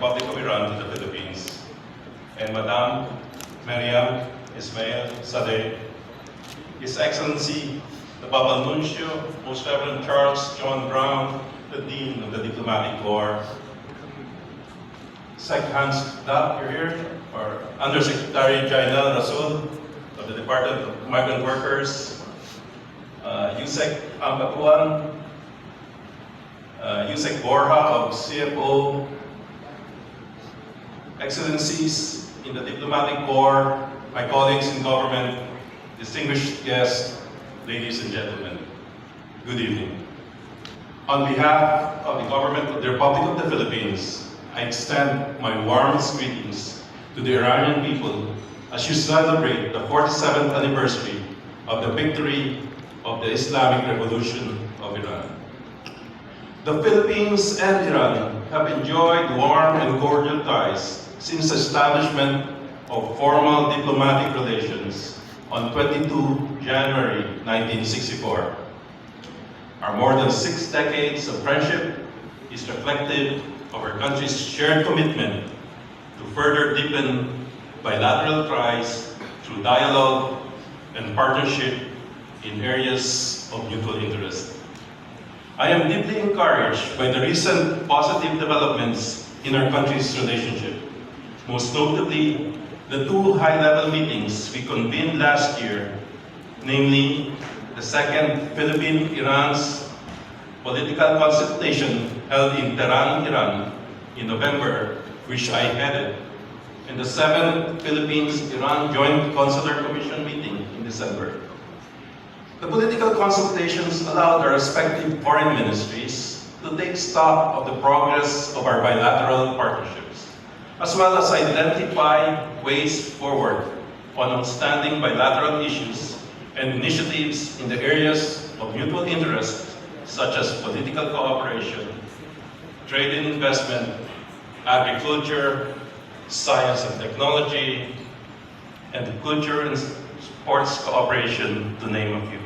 Republic of Iran to the Philippines, and Madame Mariam Ismail Sadeh, His Excellency, the Papa Nuncio, Most Reverend Charles John Brown, the Dean of the Diplomatic Corps, Sec Hans Dapp, you're here, or Undersecretary Jainal Rasul of the Department of Migrant Workers, Yusek Ambatuan, Yusek Borja of CFO, Excellencies in the Diplomatic Corps, my colleagues in government, distinguished guests, ladies and gentlemen, good evening. On behalf of the government of the Republic of the Philippines, I extend my warmest greetings to the Iranian people as you celebrate the 47th anniversary of the victory of the Islamic Revolution of Iran. The Philippines and Iran have enjoyed warm and cordial ties since the establishment of formal diplomatic relations on 22 January 1964. Our more than 6 decades of friendship is reflective of our country's shared commitment to further deepen bilateral ties through dialogue and partnership in areas of mutual interest. I am deeply encouraged by the recent positive developments in our country's relationship, most notably the 2 high-level meetings we convened last year, namely the second Philippine-Iran's political consultation held in Tehran, Iran in November, which I headed, and the 7th Philippines-Iran Joint Consular Commission meeting in December. The political consultations allowed our respective foreign ministries to take stock of the progress of our bilateral partnerships, as well as identify ways forward on outstanding bilateral issues and initiatives in the areas of mutual interest, such as political cooperation, trade and investment, agriculture, science and technology, and culture and sports cooperation, to name a few.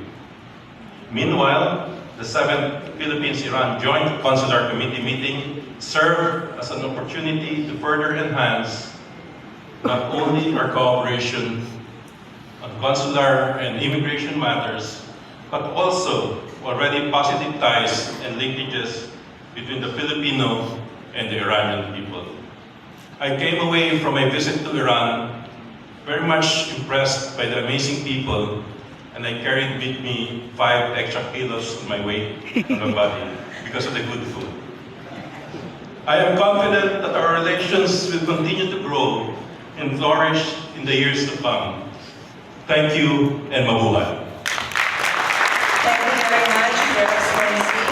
Meanwhile, the 7th Philippines-Iran Joint Consular Committee meeting served as an opportunity to further enhance not only our cooperation on consular and immigration matters, but also already positive ties and linkages between the Filipino and the Iranian people. I came away from my visit to Iran very much impressed by the amazing people, and I carried with me 5 extra kilos on my weight on my body because of the good food. I am confident that our relations will continue to grow and flourish in the years to come. Thank you and mabuhay.